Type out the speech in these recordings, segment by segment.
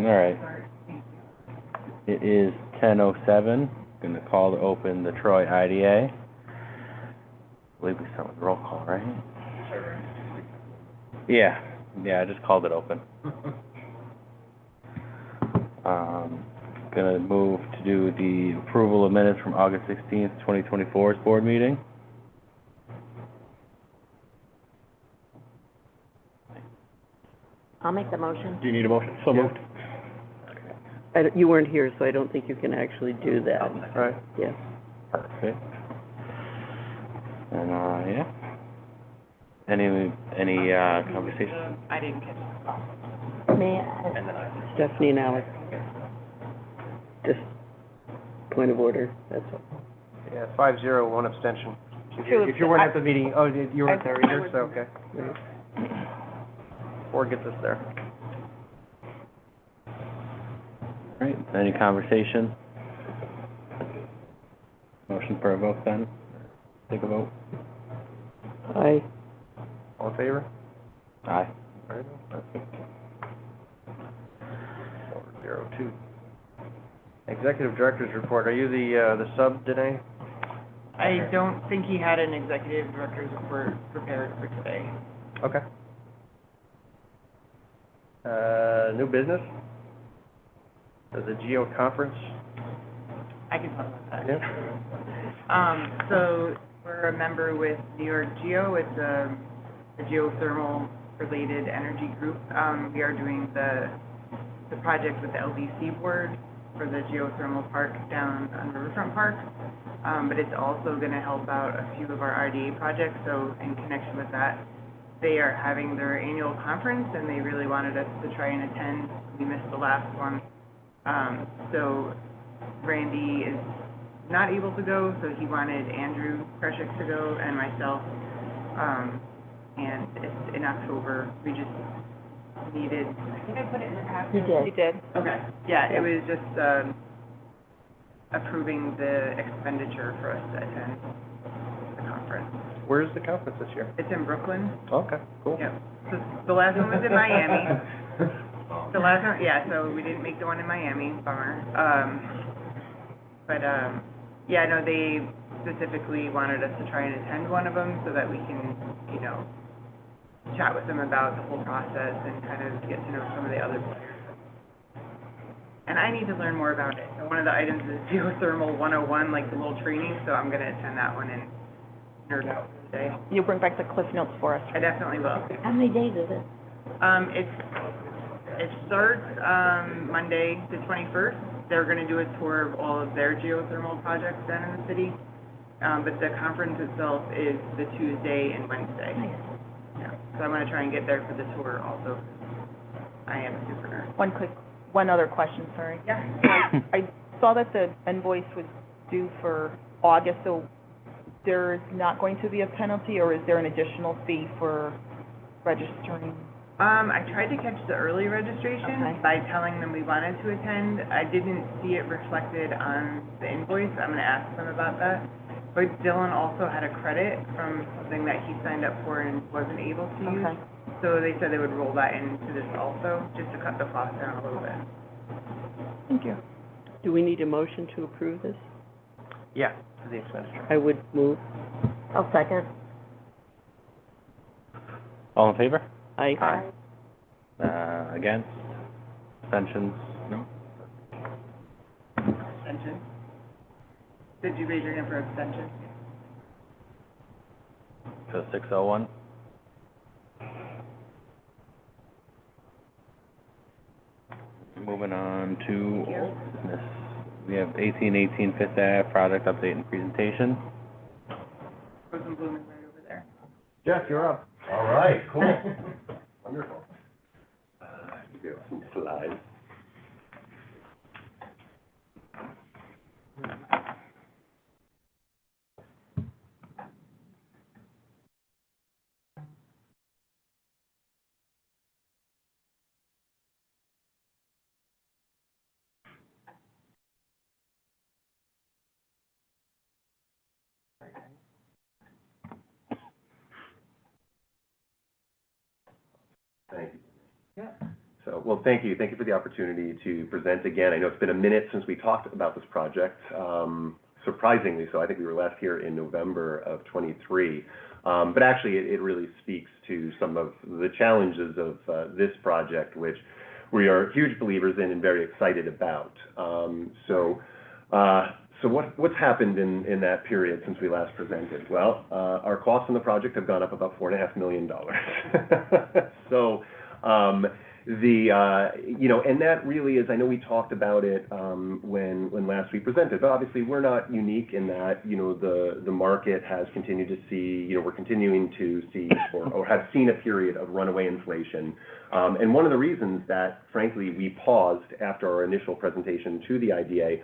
All right. It is 10:07. Going to call to open the Troy IDA. I believe we start with roll call, right? Yeah, I just called it open. Going to move to do the approval of minutes from August 16th, 2024's board meeting. I'll make the motion. Do you need a motion? So moved. You weren't here, so I don't think you can actually do that. Right. Yeah. Perfect. And, yeah. Any conversation? I didn't catch it. May I? And then I. Stephanie and Alex. Just point of order, that's all. Yeah, 5-0, one abstention. If you weren't at the meeting, oh, you weren't there either, so, okay. Right. Or get this there. All right, any conversation? Motion for a vote then? Take a vote. Aye. All in favor? Aye. All right, perfect. 4-0-2. Executive Director's Report, are you the sub today? I don't think he had an executive director's report prepared for today. Okay. New business? The GEO conference? I can talk about that. Yeah. So we're a member with New York Geo. It's a geothermal related energy group. We are doing the project with the LDC board for the geothermal park down on Riverfront Park. But it's also going to help out a few of our RDA projects. So in connection with that, they are having their annual conference and they really wanted us to try and attend. We missed the last one. So Randy is not able to go, so he wanted Andrew Kreshik to go and myself. And it's in October. We just needed, I think I put it in the packet. You did. Okay. Yeah, it was just approving the expenditure for us to attend the conference. Where's the conference this year? It's in Brooklyn. Okay, cool. Yep. So the last one was in Miami. The last one, yeah, so we didn't make the one in Miami, bummer. Yeah, no, they specifically wanted us to try and attend one of them so that we can, chat with them about the whole process and kind of get to know some of the other players. And I need to learn more about it. So one of the items is Geothermal 101, like the little training, so I'm gonna attend that one and nerd out today. You'll bring back the cliff notes for us. I definitely will. How many days is it? It starts, Monday, the 21st. They're gonna do a tour of all of their geothermal projects down in the city. But the conference itself is the Tuesday and Wednesday. Nice. Yeah, so I'm gonna try and get there for the tour also. I am a super nerd. One other question, sorry. Yeah. I saw that the invoice was due for August, so there's not going to be a penalty, or is there an additional fee for registering? I tried to catch the early registration Okay. by telling them we wanted to attend. I didn't see it reflected on the invoice. I'm gonna ask them about that. But Dylan also had a credit from something that he signed up for and wasn't able to use. Okay. So they said they would roll that into this also, just to cut the cost down a little bit. Thank you. Do we need a motion to approve this? Yeah, for the expenditure. I would move. I'll second. All in favor? Aye. Against? Abstentions? No? Abstention? Did you raise your hand for abstention? So 601? Moving on to old business. We have 1818 Fifth Ave project update and presentation. Rosen Bloom is right over there. Jeff, you're up. All right, cool. Wonderful. Give some slides. Thank you. Yeah. So, well, thank you. Thank you for the opportunity to present again. I know it's been a minute since we talked about this project, surprisingly so. I think we were last here in November of '23. But actually, it really speaks to some of the challenges of this project, which we are huge believers in and very excited about. So what's happened in that period since we last presented? Well, our costs on the project have gone up about $4.5 million. So, and that really is, I know we talked about it when last we presented, but obviously we're not unique in that, the market has continued to see, we're continuing to see or have seen a period of runaway inflation. And one of the reasons that, frankly, we paused after our initial presentation to the IDA,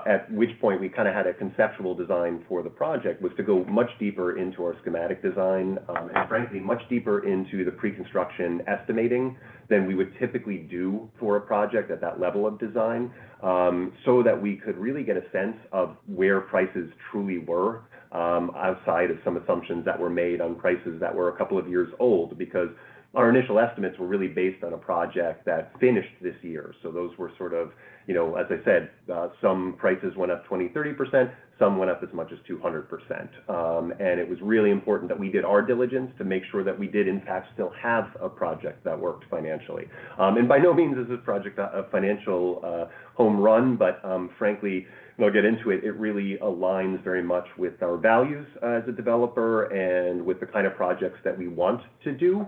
at which point we kind of had a conceptual design for the project, was to go much deeper into our schematic design, and frankly, much deeper into the pre-construction estimating than we would typically do for a project at that level of design, so that we could really get a sense of where prices truly were, outside of some assumptions that were made on prices that were a couple of years old, because our initial estimates were really based on a project that finished this year. So those were sort of, as I said, some prices went up 20, 30%, some went up as much as 200%. And it was really important that we did our diligence to make sure that we did, in fact, still have a project that worked financially. And by no means is this project a financial home run, but frankly, I'll get into it, it really aligns very much with our values as a developer and with the kind of projects that we want to do.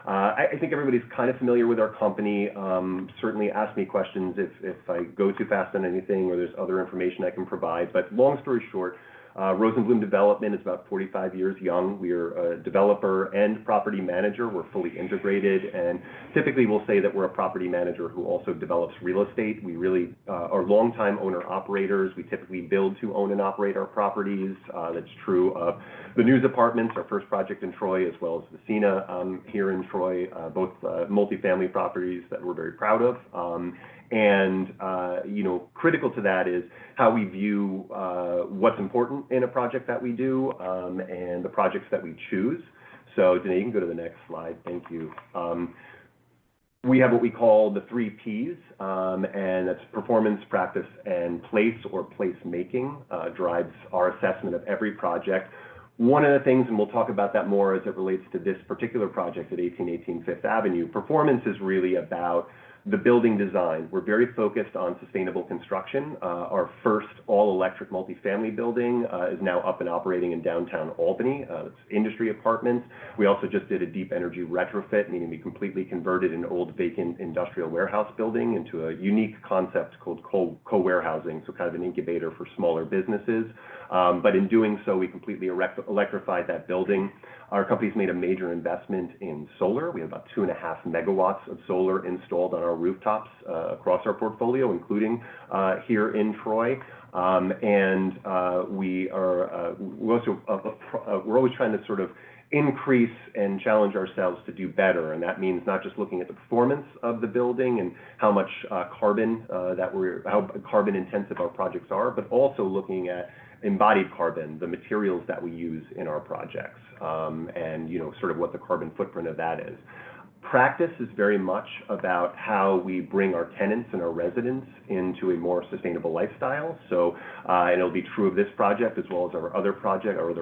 I think everybody's kind of familiar with our company. Certainly ask me questions if I go too fast on anything or there's other information I can provide. But long story short, Rosenblum Development is about 45 years young. We are a developer and property manager. We're fully integrated, and typically we'll say that we're a property manager who also develops real estate. We really are longtime owner-operators. We typically build to own and operate our properties. That's true of the News Apartments, our first project in Troy, as well as the Cena here in Troy, both multifamily properties that we're very proud of. Critical to that is how we view what's important in a project that we do, and the projects that we choose. So, Danae, you can go to the next slide. Thank you. We have what we call the 3 Ps, and that's performance, practice, and place, or place making, drives our assessment of every project. One of the things, and we'll talk about that more as it relates to this particular project at 1818 Fifth Avenue, performance is really about the building design. We're very focused on sustainable construction. Our first all-electric multifamily building is now up and operating in downtown Albany. It's industry apartments. We also just did a deep energy retrofit, meaning we completely converted an old vacant industrial warehouse building into a unique concept called co-warehousing, so kind of an incubator for smaller businesses. But in doing so, we completely electrified that building. Our company's made a major investment in solar. We have about 2.5 megawatts of solar installed on our rooftops across our portfolio, including here in Troy. We're always trying to sort of increase and challenge ourselves to do better, and that means not just looking at the performance of the building and how much how carbon intensive our projects are, but also looking at embodied carbon, the materials that we use in our projects, and sort of what the carbon footprint of that is. Practice is very much about how we bring our tenants and our residents into a more sustainable lifestyle. So, and it'll be true of this project as well as our other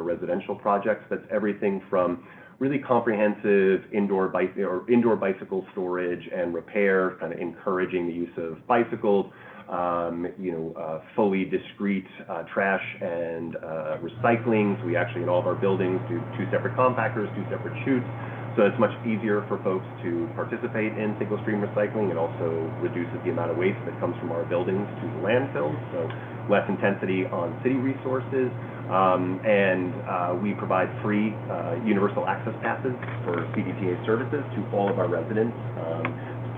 residential projects. That's everything from really comprehensive indoor bicycle storage and repair, kind of encouraging the use of bicycles, fully discrete trash and recycling. So we actually, in all of our buildings, do 2 separate compactors, 2 separate chutes. So it's much easier for folks to participate in single-stream recycling. It also reduces the amount of waste that comes from our buildings to the landfills, so less intensity on city resources. We provide free universal access passes for CDTA services to all of our residents.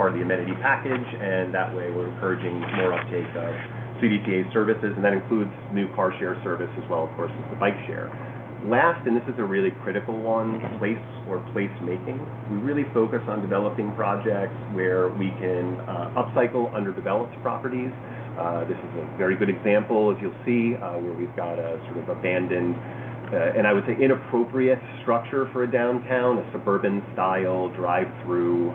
Part of the amenity package, and that way we're encouraging more uptake of CDTA services, and that includes new car share service as well, of course, as the bike share. Last, and this is a really critical one, place or place making. We really focus on developing projects where we can upcycle underdeveloped properties. This is a very good example, as you'll see, where we've got a sort of abandoned and I would say inappropriate structure for a downtown, a suburban style drive-through,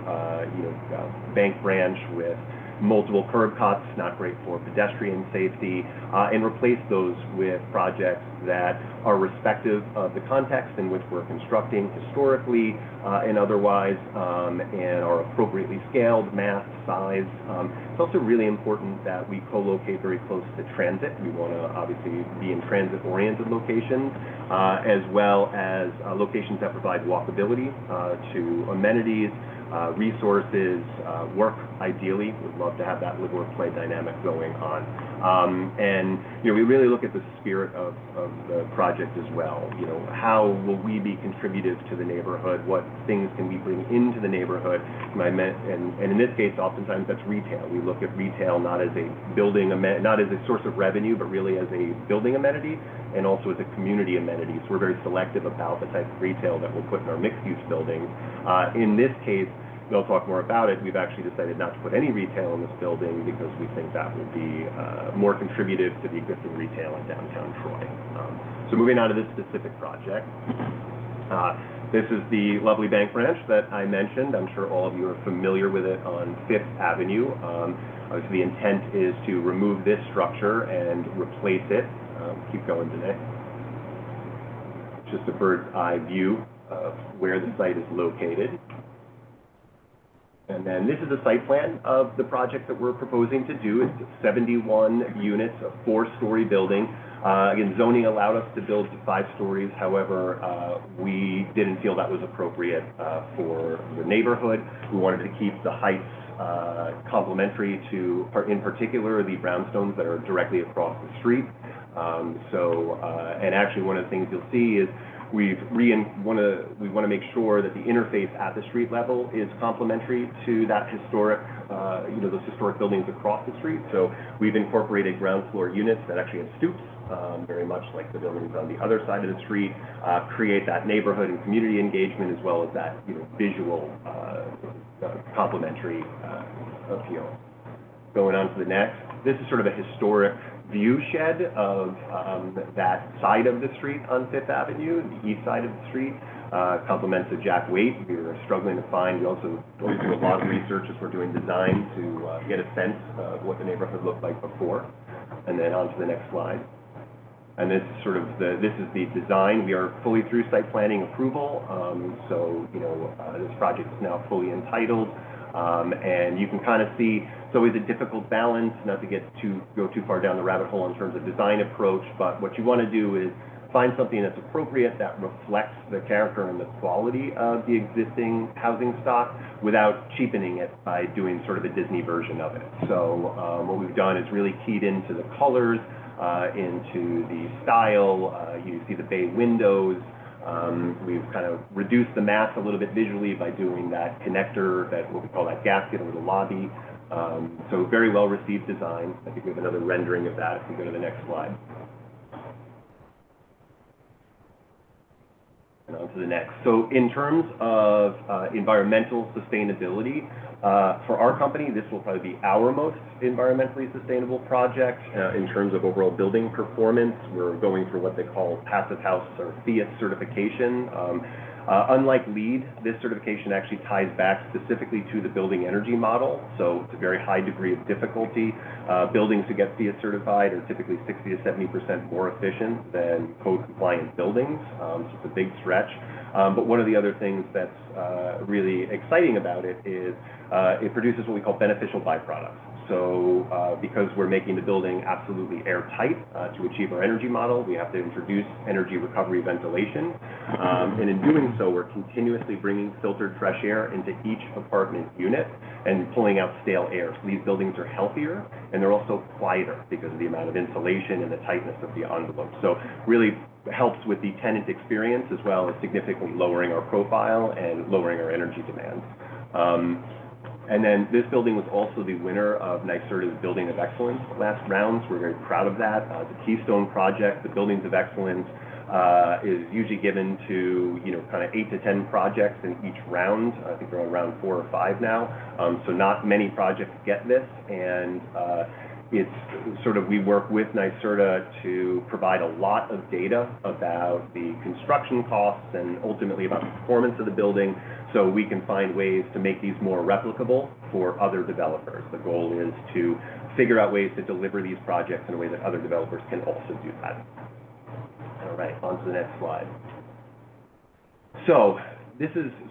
bank branch with multiple curb cuts, not great for pedestrian safety, and replace those with projects that are respective of the context in which we're constructing historically and otherwise, and are appropriately scaled, massed, sized. It's also really important that we co-locate very close to transit. We want to obviously be in transit-oriented locations, as well as locations that provide walkability to amenities, resources, work ideally. We'd love to have that live-work-play dynamic going on. And, we really look at the spirit of the project as well. How will we be contributive to the neighborhood? What things can we bring into the neighborhood? And in this case, oftentimes that's retail. We look at retail not as a building, not as a source of revenue, but really as a building amenity and also as a community amenity. So we're very selective about the type of retail that we'll put in our mixed-use buildings. In this case, we'll talk more about it. We've actually decided not to put any retail in this building because we think that will be more contributive to the existing retail in downtown Troy. So moving on to this specific project. This is the lovely bank branch that I mentioned. I'm sure all of you are familiar with it on 5th Avenue. Obviously, the intent is to remove this structure and replace it. Keep going, Danae. Just a bird's eye view of where the site is located. And then this is a site plan of the project that we're proposing to do. It's 71 units, a 4-story building. Again, zoning allowed us to build to 5 stories. However, we didn't feel that was appropriate for the neighborhood. We wanted to keep the heights complementary to, in particular, the brownstones that are directly across the street. And actually one of the things you'll see is we want to make sure that the interface at the street level is complementary to that historic, those historic buildings across the street. So we've incorporated ground floor units that actually have stoops, very much like the buildings on the other side of the street, create that neighborhood and community engagement as well as that, visual complementary appeal. Going on to the next. This is sort of a historic view shed of that side of the street on 5th Avenue, the east side of the street. Complements the Jack Waite. We were struggling to find. We also always do a lot of research as we're doing design to get a sense of what the neighborhood looked like before. And then on to the next slide. And this is sort of this is the design. We are fully through site planning approval. This project is now fully entitled. And you can kind of see it's always a difficult balance, not to go too far down the rabbit hole in terms of design approach, but what you want to do is find something that's appropriate, that reflects the character and the quality of the existing housing stock without cheapening it by doing sort of a Disney version of it. So what we've done is really keyed into the colors, into the style. You see the bay windows. We've kind of reduced the mass a little bit visually by doing that connector, what we call that gasket over the lobby. So very well received design. I think we have another rendering of that if we go to the next slide. And on to the next. So in terms of environmental sustainability, for our company, this will probably be our most environmentally sustainable project. In terms of overall building performance, we're going for what they call Passive House or FIAT certification. Unlike LEED, this certification actually ties back specifically to the building energy model, so it's a very high degree of difficulty. Buildings who get FIAT certified are typically 60 to 70% more efficient than code-compliant buildings, so it's a big stretch. But one of the other things that's really exciting about it is it produces what we call beneficial byproducts. So because we're making the building absolutely airtight to achieve our energy model, we have to introduce energy recovery ventilation. And in doing so, we're continuously bringing filtered fresh air into each apartment unit and pulling out stale air. So these buildings are healthier and they're also quieter because of the amount of insulation and the tightness of the envelope. So really helps with the tenant experience as well as significantly lowering our profile and lowering our energy demands. And then this building was also the winner of NYSERDA's Building of Excellence last rounds. We're very proud of that. The Keystone Project, the Buildings of Excellence, is usually given to, kind of 8 to 10 projects in each round. I think we're on round 4 or 5 now. So not many projects get this. And, It's sort of, we work with NYSERDA to provide a lot of data about the construction costs and ultimately about the performance of the building, so we can find ways to make these more replicable for other developers. The goal is to figure out ways to deliver these projects in a way that other developers can also do that. All right, on to the next slide. So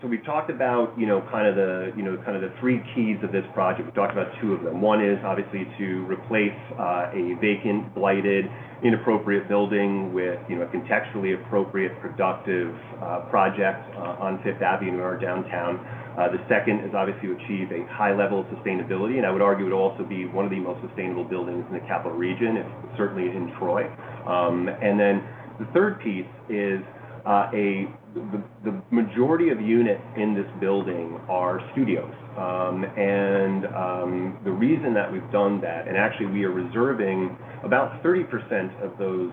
we've talked about, kind of the three keys of this project. We talked about two of them. One is obviously to replace a vacant, blighted, inappropriate building with, a contextually appropriate, productive project on Fifth Avenue in our downtown. The second is obviously to achieve a high level of sustainability, and I would argue it will also be one of the most sustainable buildings in the capital region, certainly in Troy. And then the third piece is the majority of units in this building are studios. The reason that we've done that, and actually we are reserving about 30% of those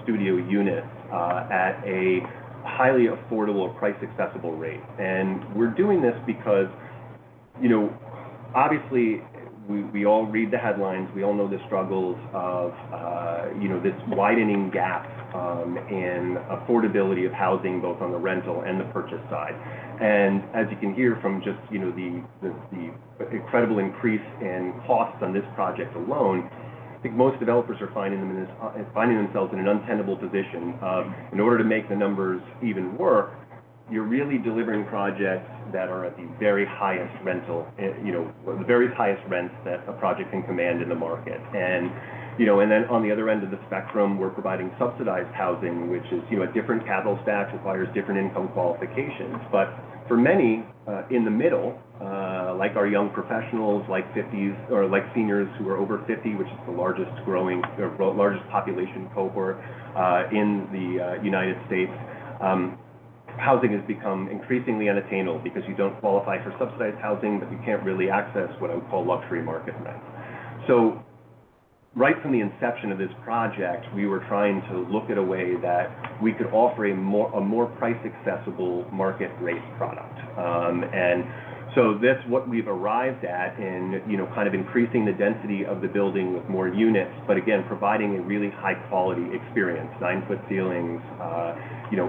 studio units at a highly affordable, price accessible rate. And we're doing this because, obviously we all read the headlines, we all know the struggles of, this widening gap in affordability of housing, both on the rental and the purchase side. And as you can hear from just, the incredible increase in costs on this project alone, I think most developers are finding themselves in an untenable position of, in order to make the numbers even work, you're really delivering projects that are at the very highest rental, the very highest rents that a project can command in the market. And then on the other end of the spectrum, we're providing subsidized housing, which is, a different capital stack, requires different income qualifications. But for many in the middle, like our young professionals, like 50s, or like seniors who are over 50, which is the largest population cohort in the United States, housing has become increasingly unattainable because you don't qualify for subsidized housing, but you can't really access what I would call luxury market rent. So right from the inception of this project, we were trying to look at a way that we could offer a more price accessible market rate product. And so that's what we've arrived at in, kind of increasing the density of the building with more units, but again, providing a really high quality experience, 9-foot ceilings,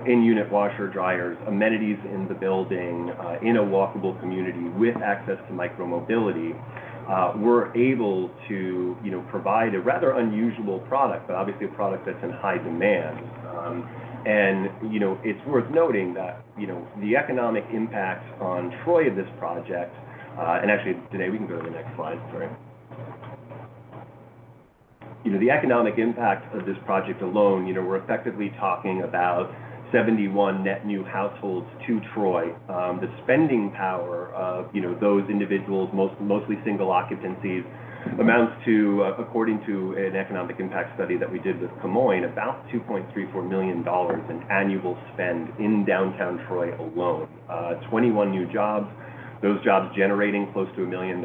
in-unit washer dryers, amenities in the building, in a walkable community with access to micromobility. We're able to, provide a rather unusual product, but obviously a product that's in high demand. And, it's worth noting that, the economic impact on Troy of this project, and actually today we can go to the next slide, sorry. The economic impact of this project alone, we're effectively talking about 71 net new households to Troy. The spending power of, those individuals, mostly single occupancies, amounts to, according to an economic impact study that we did with Camoin, about $2.34 million in annual spend in downtown Troy alone. 21 new jobs, those jobs generating close to $1 million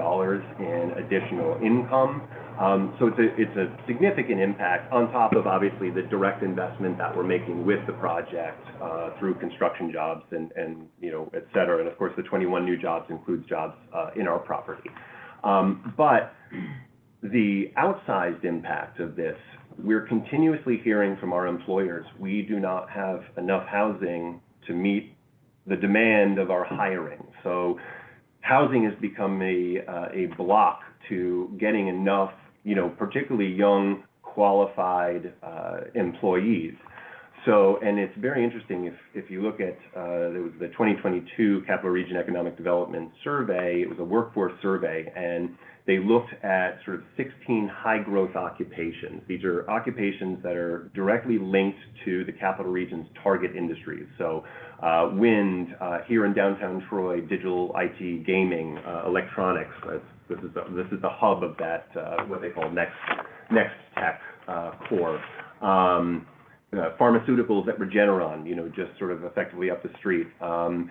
in additional income. So it's a significant impact on top of obviously the direct investment that we're making with the project through construction jobs and et cetera. And of course, the 21 new jobs includes jobs in our property. But the outsized impact of this, we're continuously hearing from our employers, we do not have enough housing to meet the demand of our hiring. So housing has become a block to getting enough, particularly young, qualified employees. So, and it's very interesting if you look at, there was the 2022 Capital Region Economic Development Survey. It was a workforce survey, and they looked at sort of 16 high growth occupations. These are occupations that are directly linked to the Capital Region's target industries. So wind, here in downtown Troy, digital, IT, gaming, electronics. This is the hub of that, what they call next tech core. Pharmaceuticals at Regeneron, just sort of effectively up the street. And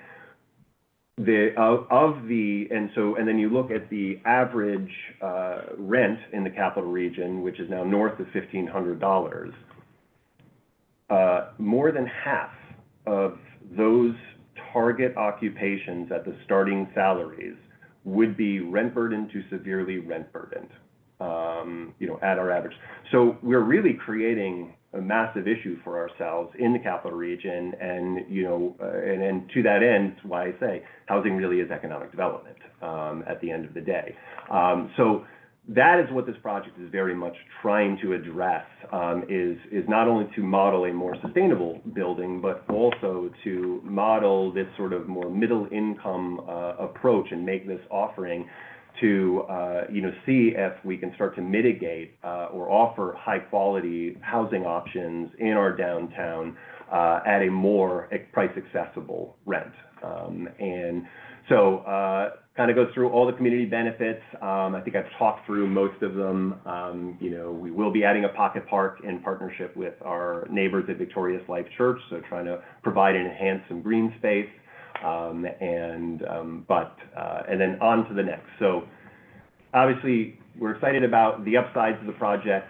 then you look at the average rent in the Capital Region, which is now north of $1,500. More than half of those target occupations at the starting salaries would be rent burdened to severely rent burdened. at our average. So we're really creating a massive issue for ourselves in the capital region, and, and to that end, it's why I say housing really is economic development, at the end of the day. So that is what this project is very much trying to address, is not only to model a more sustainable building, but also to model this sort of more middle income approach and make this offering to, see if we can start to mitigate or offer high quality housing options in our downtown at a more price accessible rent. And so kind of goes through all the community benefits. I think I've talked through most of them. We will be adding a pocket park in partnership with our neighbors at Victorious Life Church, so trying to provide and enhance some green space. And then on to the next. So obviously, we're excited about the upsides of the project.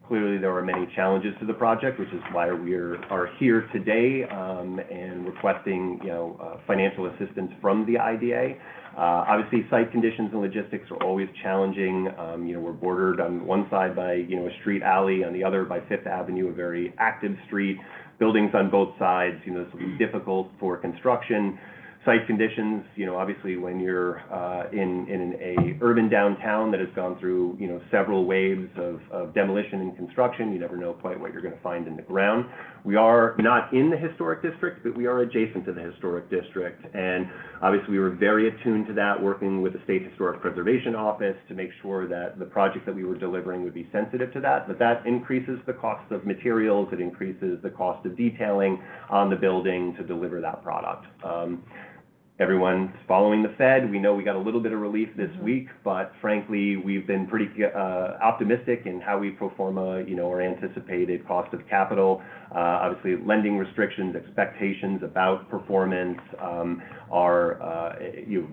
Clearly, there are many challenges to the project, which is why we are here today and requesting, financial assistance from the IDA. Obviously, site conditions and logistics are always challenging. We're bordered on one side by, a street alley, on the other by Fifth Avenue, a very active street. Buildings on both sides, this will be difficult for construction. Site conditions, obviously when you're in a urban downtown that has gone through, several waves of demolition and construction, you never know quite what you're going to find in the ground. We are not in the historic district, but we are adjacent to the historic district. And obviously we were very attuned to that, working with the State Historic Preservation Office to make sure that the project that we were delivering would be sensitive to that. But that increases the cost of materials, it increases the cost of detailing on the building to deliver that product. Everyone's following the Fed. We know we got a little bit of relief this week, but frankly, we've been pretty optimistic in how we pro forma, our anticipated cost of capital. Obviously, lending restrictions, expectations about performance are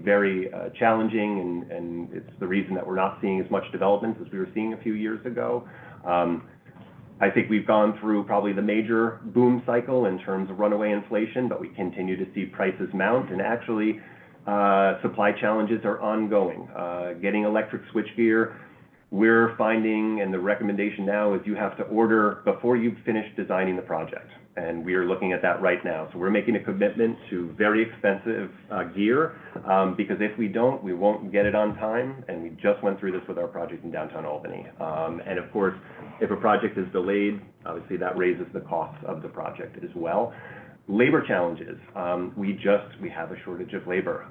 very challenging, and it's the reason that we're not seeing as much development as we were seeing a few years ago. I think we've gone through probably the major boom cycle in terms of runaway inflation, but we continue to see prices mount, and actually supply challenges are ongoing. Getting electric switchgear, we're finding, and the recommendation now is you have to order before you've finished designing the project. And we are looking at that right now. So we're making a commitment to very expensive gear, because if we don't, we won't get it on time. And we just went through this with our project in downtown Albany. And of course, if a project is delayed, obviously that raises the cost of the project as well. Labor challenges. We have a shortage of labor.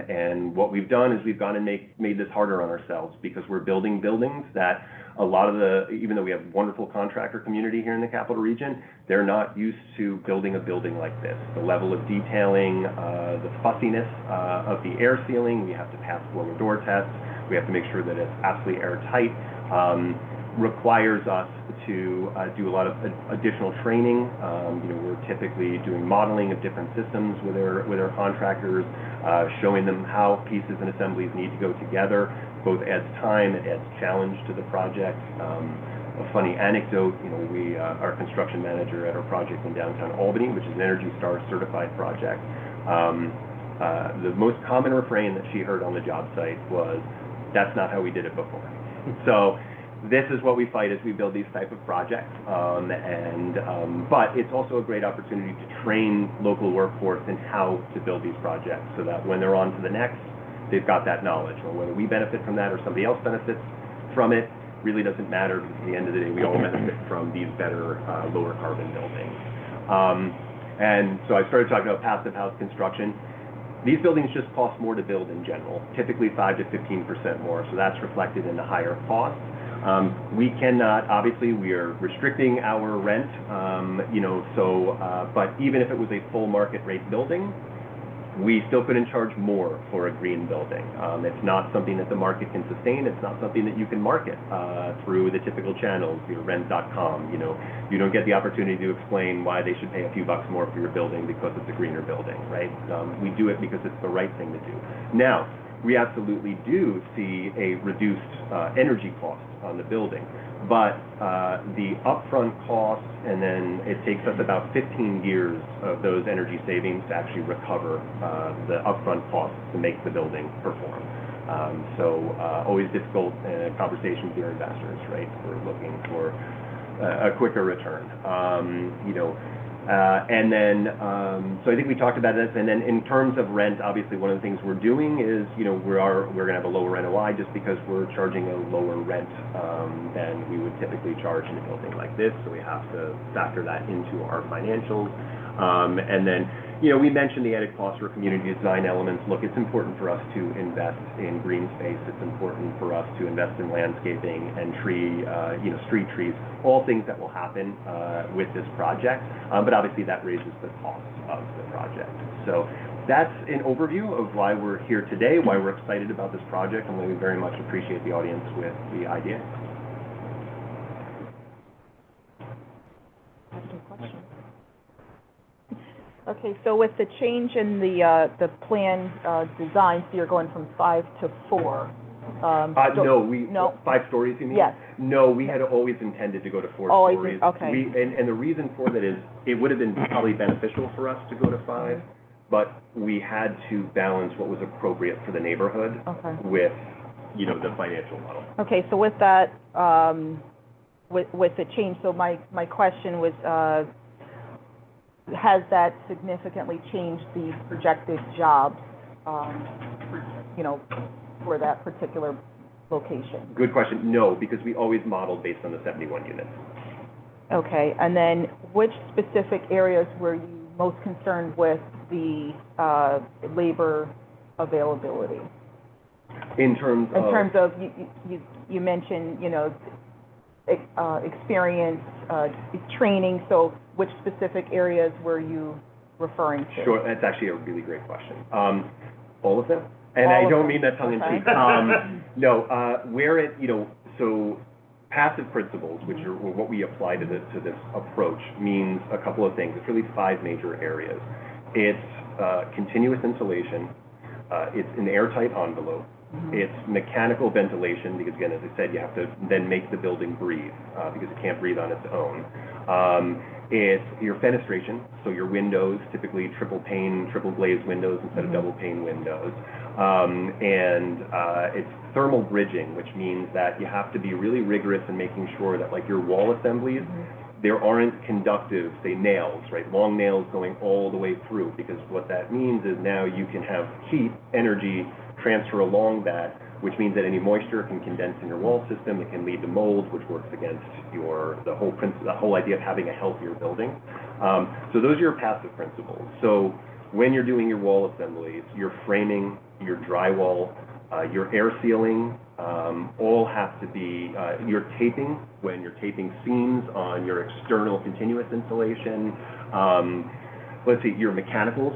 And what we've done is we've gone and made this harder on ourselves, because we're building buildings that a lot of even though we have wonderful contractor community here in the capital region, they're not used to building a building like this. The level of detailing, the fussiness of the air sealing, we have to pass blower door tests, we have to make sure that it's absolutely airtight, requires us to do a lot of additional training. We're typically doing modeling of different systems with our contractors, showing them how pieces and assemblies need to go together. Both adds time, it adds challenge to the project. A funny anecdote, our construction manager at our project in downtown Albany, which is an ENERGY STAR certified project, the most common refrain that she heard on the job site was, "That's not how we did it before." So this is what we fight as we build these type of projects. But it's also a great opportunity to train local workforce in how to build these projects, so that when they're on to the next, they've got that knowledge. Or whether we benefit from that or somebody else benefits from it really doesn't matter, because at the end of the day, we all benefit from these better, lower carbon buildings. And so I started talking about passive house construction. These buildings just cost more to build in general, typically 5 to 15% more, so that's reflected in the higher cost. We cannot, obviously, we are restricting our rent, but even if it was a full market rate building, we still couldn't charge more for a green building. It's not something that the market can sustain. It's not something that you can market through the typical channels, rent.com. You don't get the opportunity to explain why they should pay a few bucks more for your building because it's a greener building, right? We do it because it's the right thing to do. Now, we absolutely do see a reduced energy cost on the building, but the upfront costs, and then it takes us about 15 years of those energy savings to actually recover the upfront costs to make the building perform. Always difficult conversations with your investors, right? We're looking for a quicker return. So I think we talked about this, and then in terms of rent, obviously one of the things we're doing is, we're gonna have a lower NOI just because we're charging a lower rent than we would typically charge in a building like this, so we have to factor that into our financials. We mentioned the added cost for community design elements. Look, it's important for us to invest in green space. It's important for us to invest in landscaping and street trees, all things that will happen with this project. But obviously that raises the cost of the project. So that's an overview of why we're here today, why we're excited about this project, and why we very much appreciate the audience with the idea. Okay, so with the change in the plan design, so you're going from 5 to 4. No. 5 stories, you mean? Yes. No, we had always intended to go to 4 Always, stories. okay. And the reason for that is, it would have been probably beneficial for us to go to 5, but we had to balance what was appropriate for the neighborhood with, the financial model. Okay, so with that, with the change, so my question was, has that significantly changed the projected jobs, for that particular location? Good question. No, because we always modeled based on the 71 units. Okay, and then which specific areas were you most concerned with the labor availability? In terms of, you mentioned, experience, training, so which specific areas were you referring to? Sure, that's actually a really great question. All of them? And I don't mean that tongue in cheek. No, so passive principles, which are what we apply to this approach, means a couple of things. It's really 5 major areas. It's continuous insulation, it's an airtight envelope, it's mechanical ventilation, because again, as I said, you have to then make the building breathe, because it can't breathe on its own. It's your fenestration, so your windows, typically triple glazed windows instead of double pane windows. It's thermal bridging, which means that you have to be really rigorous in making sure that, like, your wall assemblies, there aren't conductive, say, nails, right? Long nails going all the way through, because what that means is now you can have heat, energy transfer along that, which means that any moisture can condense in your wall system. It can lead to mold, which works against the whole idea of having a healthier building. So those are your passive principles. So when you're doing your wall assemblies, your framing, your drywall, your air sealing, all have to be, your taping, when you're taping seams on your external continuous insulation, let's see, your mechanicals,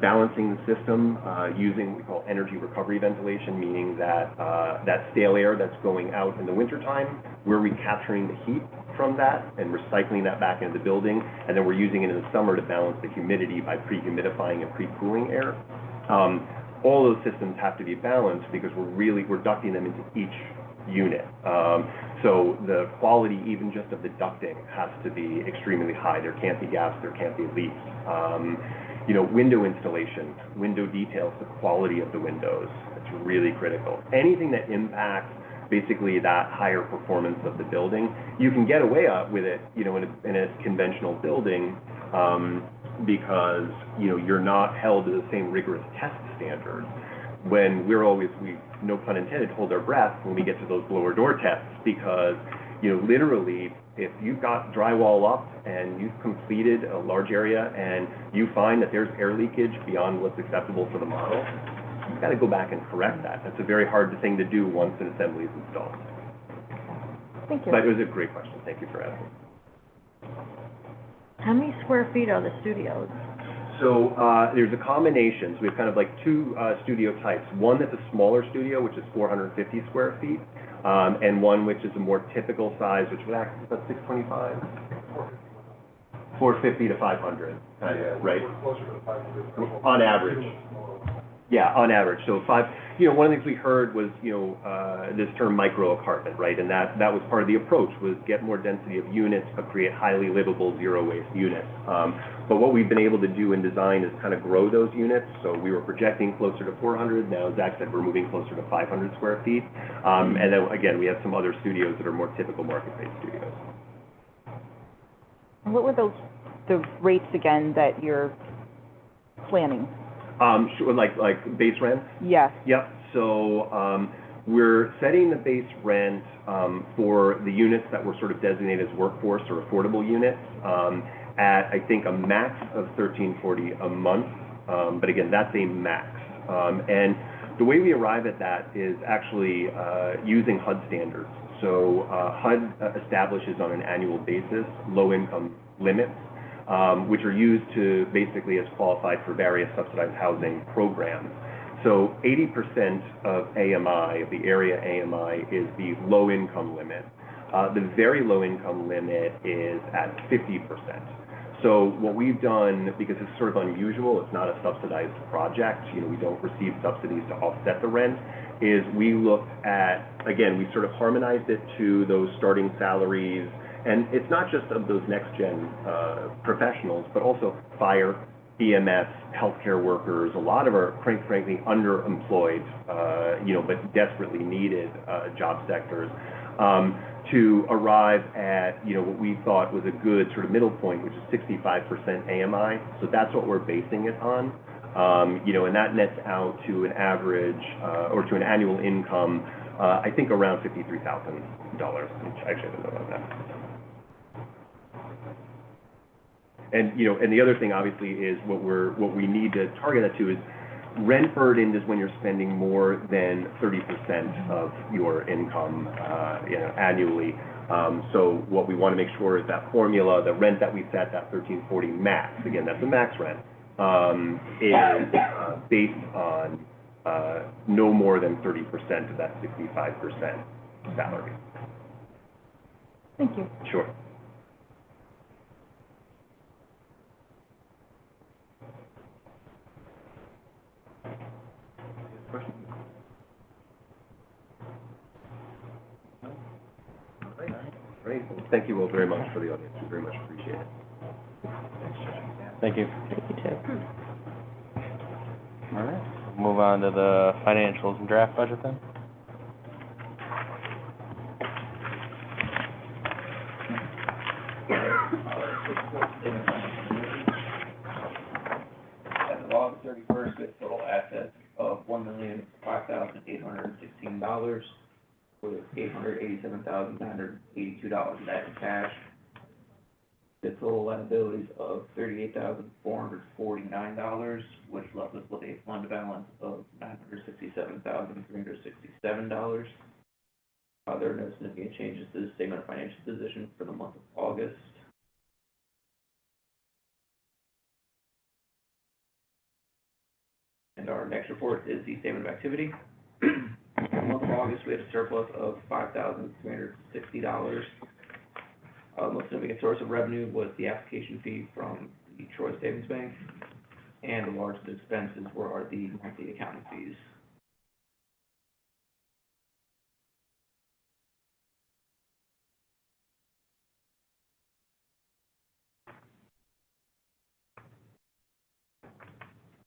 balancing the system, using what we call energy recovery ventilation, meaning that that stale air that's going out in the wintertime, we're recapturing the heat from that and recycling that back into the building, and then we're using it in the summer to balance the humidity by pre-humidifying and pre-cooling air. All those systems have to be balanced because we're ducting them into each unit. So the quality, even just of the ducting, has to be extremely high. There can't be gaps, there can't be leaks. Window installation, window details, the quality of the windows, it's really critical. Anything that impacts basically that higher performance of the building, you can get away with it, in a conventional building, because, you're not held to the same rigorous test standards. When we, no pun intended, hold our breath when we get to those blower door tests, because, literally, if you've got drywall up and you've completed a large area and you find that there's air leakage beyond what's acceptable for the model, you've got to go back and correct that. That's a very hard thing to do once an assembly is installed. Thank you. But it was a great question. Thank you for asking. How many square feet are the studios? So there's a combination. So we have kind of like 2 studio types. One that's a smaller studio, which is 450 square feet, and one which is a more typical size, which would act about 625? 450 to 500, right? Closer to 500. On average. Yeah, on average. So one of the things we heard was, this term micro apartment, right? And that was part of the approach, was get more density of units, but create highly livable, zero waste units. But what we've been able to do in design is kind of grow those units. So we were projecting closer to 400. Now Zach said we're moving closer to 500 square feet. And then again, we have some other studios that are more typical market-based studios. And what were the rates again that you're planning? Sure, like base rent? Yes. Yep. So we're setting the base rent for the units that were sort of designated as workforce or affordable units at, I think, a max of $13.40 a month. But again, that's a max. And the way we arrive at that is actually using HUD standards. So HUD establishes on an annual basis low-income limits, which are used to basically as qualified for various subsidized housing programs. So 80% of AMI, of the area AMI, is the low-income limit. The very low-income limit is at 50%. So what we've done, because it's sort of unusual, it's not a subsidized project, we don't receive subsidies to offset the rent, is we looked at, again, we sort of harmonized it to those starting salaries. And it's not just of those next-gen professionals, but also fire, EMS, healthcare workers, a lot of our, frankly, underemployed, but desperately needed job sectors, to arrive at, what we thought was a good sort of middle point, which is 65% AMI. So that's what we're basing it on. And that nets out to an average, or to an annual income, I think around $53,000, which actually I don't know about that. And, and the other thing obviously is what we need to target that to is rent burden is when you're spending more than 30% of your income, annually. So what we want to make sure is that formula, the rent that we set, that $13.40 max, again, that's the max rent, is based on no more than 30% of that 65% salary. Thank you. Sure. Great. Thank you all very much for the audience. We very much appreciate it. Thank you. Thank you, too. All right, we'll move on to the financials and draft budget then. As of August 31st, we have total assets of $1,005,816, with $887,982 net in cash. The total liabilities of $38,449, which left us with a fund balance of $967,367. There are no significant changes to the statement of financial position for the month of August. And our next report is the statement of activity. In the month of August, we had a surplus of $5,360. Most significant source of revenue was the application fee from the Troy Savings Bank, and the largest expenses were the monthly accounting fees.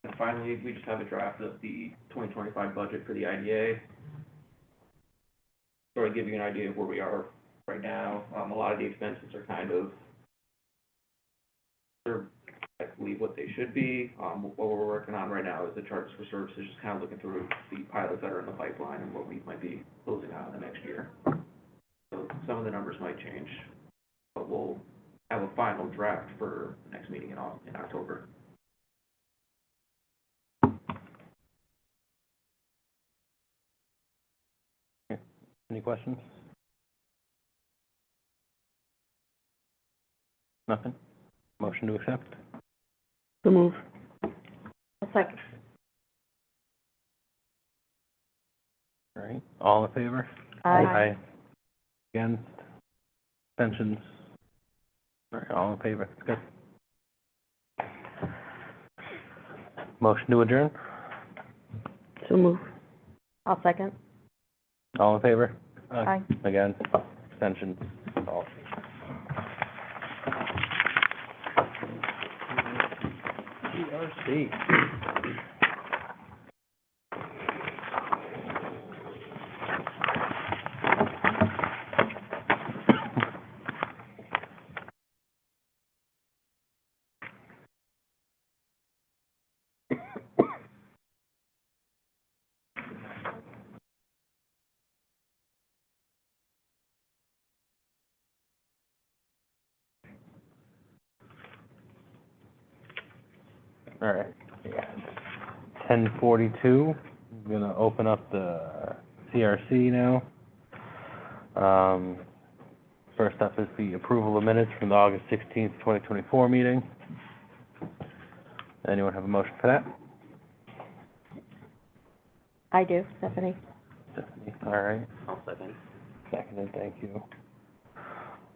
And finally, we just have a draft of the 2025 budget for the IDA. Sort of give you an idea of where we are right now. A lot of the expenses are kind of, I believe, what they should be. What we're working on right now is the charges for services, just kind of looking through the pilots that are in the pipeline and what we might be closing out in the next year. So some of the numbers might change, but we'll have a final draft for the next meeting in October. Any questions? Nothing? Motion to accept? So move. A second. All right, all in favor? Aye. Against? Abstentions? All right, all in favor, that's good. Motion to adjourn? So move. I'll second. All in favor? Aye. Against? Abstentions? All. CRC. All right, yeah. 10:42, I'm gonna open up the CRC now. First up is the approval of minutes from the August 16th, 2024 meeting. Anyone have a motion for that? I do, Stephanie. Stephanie, all right. I'll second. Seconded, thank you.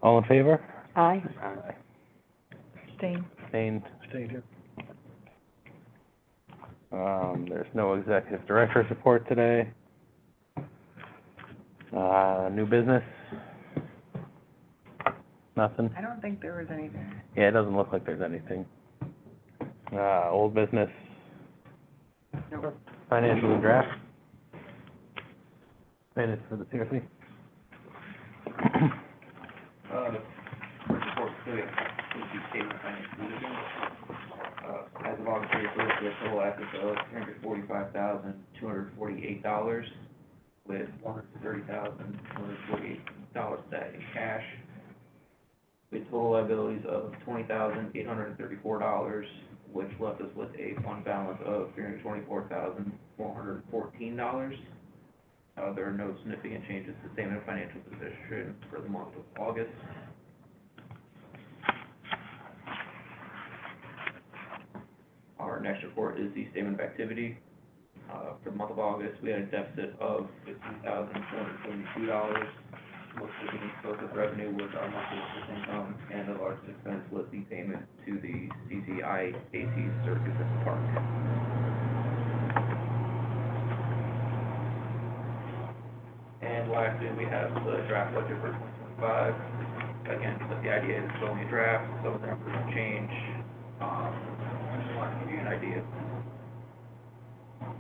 All in favor? Aye. Aye. Abstain. Abstained? Abstained, here. There's no executive director's report today. New business? Nothing? I don't think there was anything. Yeah, it doesn't look like there's anything. Old business? Nope. Financial and draft? Minutes for the CRC? First report, so yeah, is the statement of financial position. As of August 31st, we have total assets of $345,248, with $130,248 set in cash, with total liabilities of $20,834, which left us with a fund balance of $324,414. There are no significant changes to statement of financial position for the month of August. Our next report is the statement of activity. For the month of August, we had a deficit of $15,472. Most significant source of revenue was our monthly interest income, and the largest expense was the payment to the CCI AC circus at the park. And lastly, we have the draft budget for 2025. Again, because the idea is only a draft, so the numbers will change. I just want to give you an idea of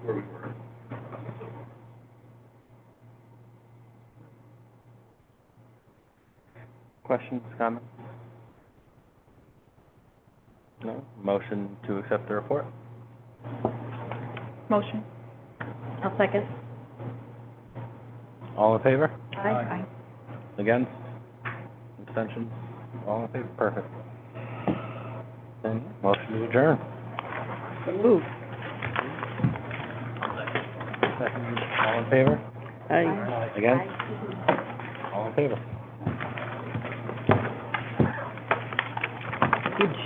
where we were. Questions, comments? No? Motion to accept the report? Motion. I'll second. All in favor? Aye. Against? Abstentions? All in favor? Perfect. Then, motion to adjourn. So move. Second. All in favor? Aye. Against? All in favor? Good job.